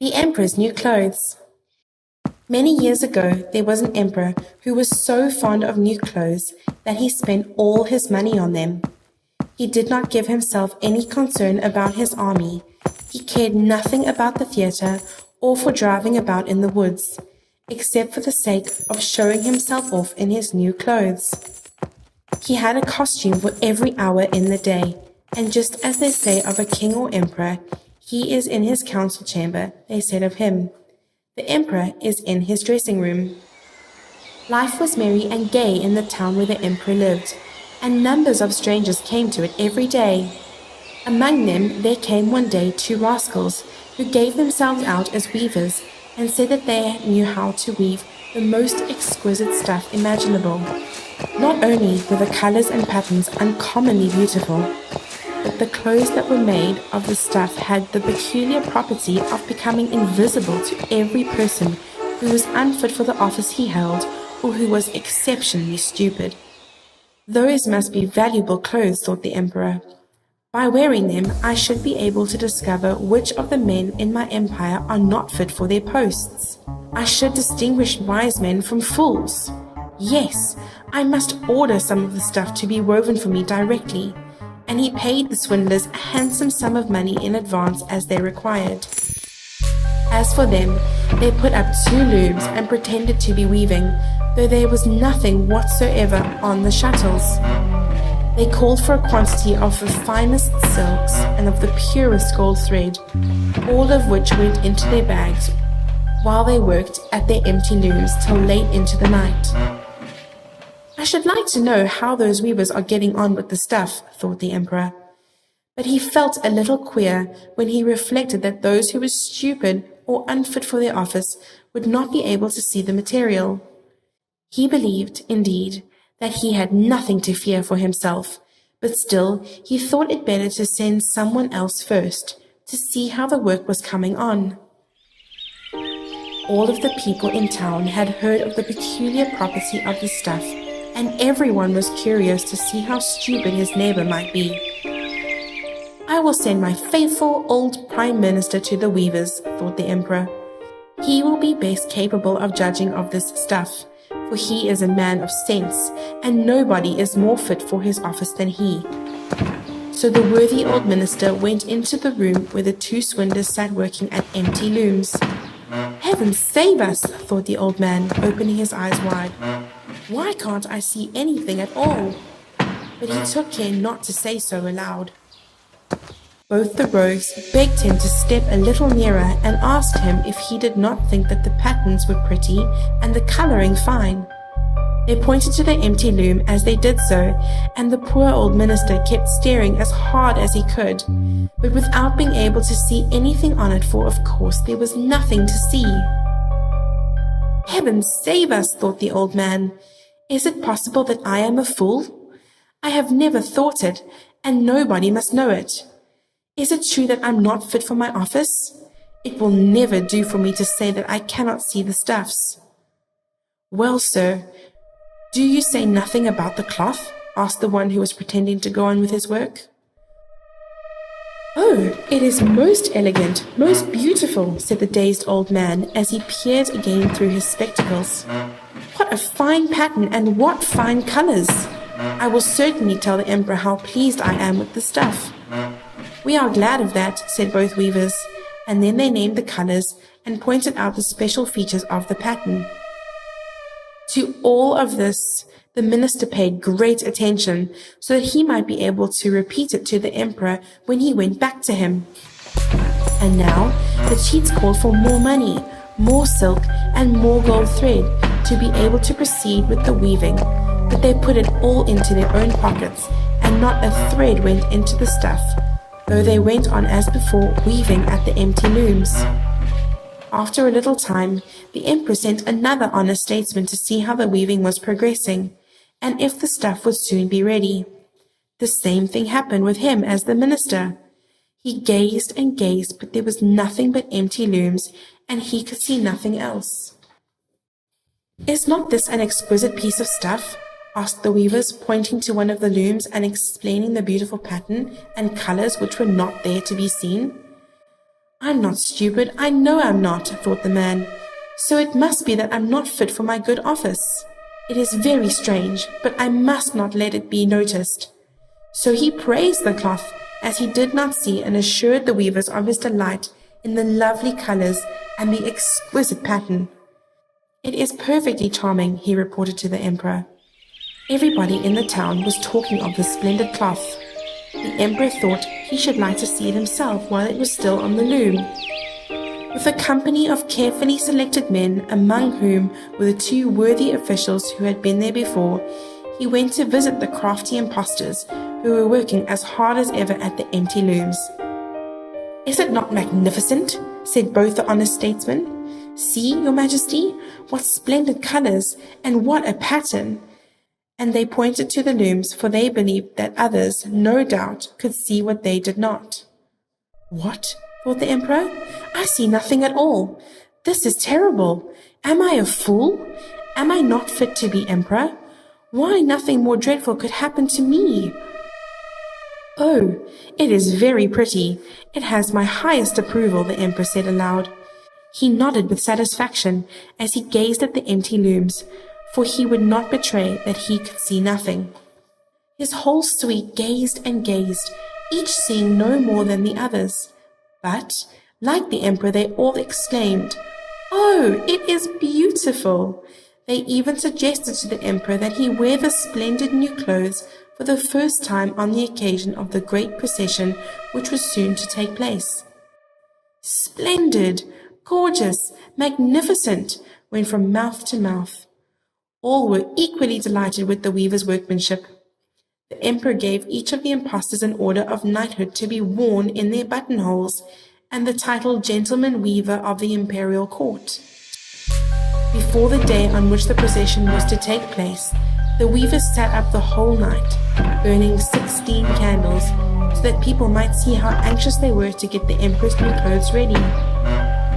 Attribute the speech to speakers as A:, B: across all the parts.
A: The Emperor's New Clothes. Many years ago, there was an emperor who was so fond of new clothes that he spent all his money on them. He did not give himself any concern about his army. He cared nothing about the theatre or for driving about in the woods, except for the sake of showing himself off in his new clothes. He had a costume for every hour in the day, and just as they say of a king or emperor, he is in his council chamber, they said of him. The emperor is in his dressing room. Life was merry and gay in the town where the emperor lived, and numbers of strangers came to it every day. Among them there came one day 2 rascals who gave themselves out as weavers and said that they knew how to weave the most exquisite stuff imaginable. Not only were the colors and patterns uncommonly beautiful, but the clothes that were made of the stuff had the peculiar property of becoming invisible to every person who was unfit for the office he held or who was exceptionally stupid. Those must be valuable clothes, thought the emperor. By wearing them, I should be able to discover which of the men in my empire are not fit for their posts. I should distinguish wise men from fools. Yes, I must order some of the stuff to be woven for me directly. And he paid the swindlers a handsome sum of money in advance as they required. As for them, they put up 2 looms and pretended to be weaving, though there was nothing whatsoever on the shuttles. They called for a quantity of the finest silks and of the purest gold thread, all of which went into their bags while they worked at their empty looms till late into the night. I should like to know how those weavers are getting on with the stuff, thought the emperor. But he felt a little queer when he reflected that those who were stupid or unfit for their office would not be able to see the material. He believed, indeed, that he had nothing to fear for himself, but still he thought it better to send someone else first, to see how the work was coming on. All of the people in town had heard of the peculiar property of the stuff, and everyone was curious to see how stupid his neighbor might be. I will send my faithful old prime minister to the weavers, thought the emperor. He will be best capable of judging of this stuff, for he is a man of sense, and nobody is more fit for his office than he. So the worthy old minister went into the room where the 2 swindlers sat working at empty looms. Heaven save us, thought the old man, opening his eyes wide. Why can't I see anything at all? But he took care not to say so aloud. Both the rogues begged him to step a little nearer and asked him if he did not think that the patterns were pretty and the colouring fine. They pointed to the empty loom as they did so, and the poor old minister kept staring as hard as he could, but without being able to see anything on it, for of course there was nothing to see. Heaven save us, thought the old man. Is it possible that I am a fool? I have never thought it, and nobody must know it. Is it true that I'm not fit for my office? It will never do for me to say that I cannot see the stuffs. Well, sir, do you say nothing about the cloth? Asked the one who was pretending to go on with his work. Oh, it is most elegant, most beautiful, said the dazed old man as he peered again through his spectacles. What a fine pattern and what fine colours! I will certainly tell the emperor how pleased I am with the stuff. We are glad of that, said both weavers, and then they named the colours and pointed out the special features of the pattern. To all of this, the minister paid great attention so that he might be able to repeat it to the emperor when he went back to him. And now the cheats called for more money, more silk, and more gold thread to be able to proceed with the weaving, but they put it all into their own pockets, and not a thread went into the stuff, though they went on as before weaving at the empty looms. After a little time, the emperor sent another honest statesman to see how the weaving was progressing, and if the stuff would soon be ready. The same thing happened with him as the minister. He gazed and gazed, but there was nothing but empty looms, and he could see nothing else. Is not this an exquisite piece of stuff? Asked the weavers, pointing to one of the looms and explaining the beautiful pattern and colours which were not there to be seen. I'm not stupid, I know I'm not, thought the man. So it must be that I'm not fit for my good office. It is very strange, but I must not let it be noticed. So he praised the cloth, as he did not see, and assured the weavers of his delight in the lovely colours and the exquisite pattern. It is perfectly charming, he reported to the emperor. Everybody in the town was talking of the splendid cloth. The emperor thought he should like to see it himself while it was still on the loom. With a company of carefully selected men, among whom were the two worthy officials who had been there before, he went to visit the crafty impostors who were working as hard as ever at the empty looms. "Is it not magnificent?" said both the honest statesmen. "See, your majesty, what splendid colours, and what a pattern!" And they pointed to the looms, for they believed that others, no doubt, could see what they did not. "What?" thought the emperor. "I see nothing at all. This is terrible. Am I a fool? Am I not fit to be emperor? Why, nothing more dreadful could happen to me." "Oh, it is very pretty. It has my highest approval," the emperor said aloud. He nodded with satisfaction as he gazed at the empty looms, for he would not betray that he could see nothing. His whole suite gazed and gazed, each seeing no more than the others. But, like the emperor, they all exclaimed, "Oh, it is beautiful!" They even suggested to the emperor that he wear the splendid new clothes for the first time on the occasion of the great procession which was soon to take place. "Splendid! Gorgeous! Magnificent!" went from mouth to mouth. All were equally delighted with the weaver's workmanship. The emperor gave each of the impostors an order of knighthood to be worn in their buttonholes, and the title Gentleman Weaver of the Imperial Court. Before the day on which the procession was to take place, the weavers sat up the whole night, burning 16 candles, so that people might see how anxious they were to get the emperor's new clothes ready.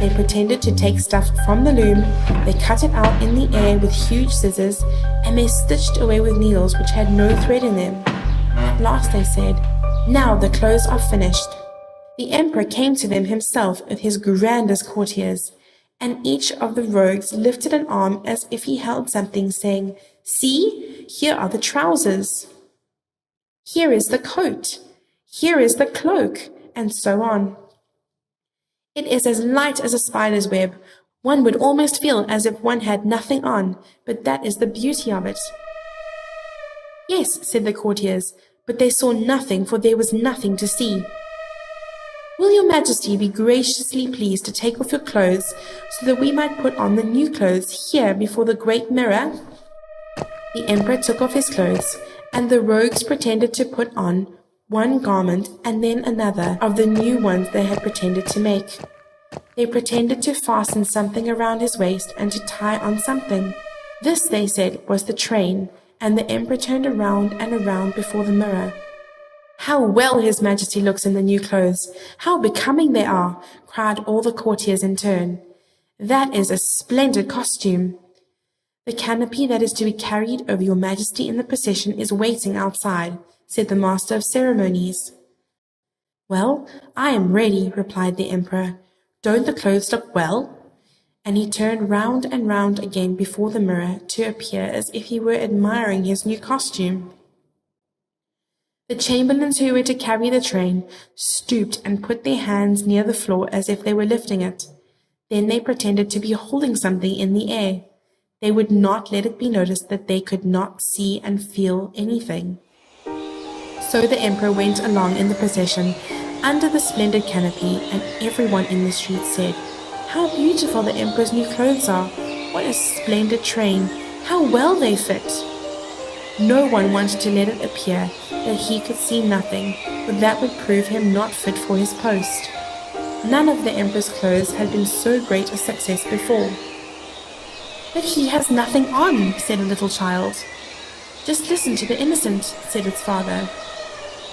A: They pretended to take stuff from the loom, they cut it out in the air with huge scissors, and they stitched away with needles which had no thread in them. At last they said, "Now the clothes are finished." The emperor came to them himself with his grandest courtiers, and each of the rogues lifted an arm as if he held something, saying, "See, here are the trousers. Here is the coat. Here is the cloak," and so on. It is as light as a spider's web. One would almost feel as if one had nothing on, but that is the beauty of it. "Yes," said the courtiers, but they saw nothing, for there was nothing to see. "Will your majesty be graciously pleased to take off your clothes, so that we might put on the new clothes here before the great mirror?" The emperor took off his clothes, and the rogues pretended to put on one garment and then another of the new ones they had pretended to make. They pretended to fasten something around his waist and to tie on something. This, they said, was the train, and the emperor turned around and around before the mirror. "How well his majesty looks in the new clothes! How becoming they are!" cried all the courtiers in turn. "That is a splendid costume." "The canopy that is to be carried over your majesty in the procession is waiting outside," said the master of ceremonies. "Well, I am ready," replied the emperor. "Don't the clothes look well?" And he turned round and round again before the mirror to appear as if he were admiring his new costume. The chamberlains who were to carry the train stooped and put their hands near the floor as if they were lifting it. Then they pretended to be holding something in the air. They would not let it be noticed that they could not see and feel anything. So the emperor went along in the procession under the splendid canopy, and everyone in the street said, "How beautiful the emperor's new clothes are! What a splendid train! How well they fit!" No one wanted to let it appear that he could see nothing, for that would prove him not fit for his post. None of the emperor's clothes had been so great a success before. "But he has nothing on," said a little child. "Just listen to the innocent," said its father.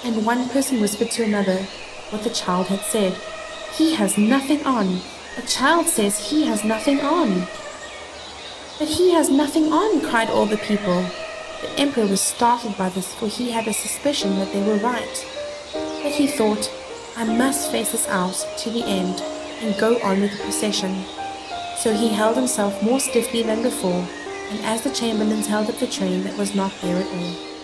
A: And one person whispered to another what the child had said. "He has nothing on. A child says he has nothing on." "But he has nothing on," cried all the people. The emperor was startled by this, for he had a suspicion that they were right. But he thought, "I must face this out to the end. and go on with the procession. So he held himself more stiffly than before, and as the chamberlains held up the train that was not there at all.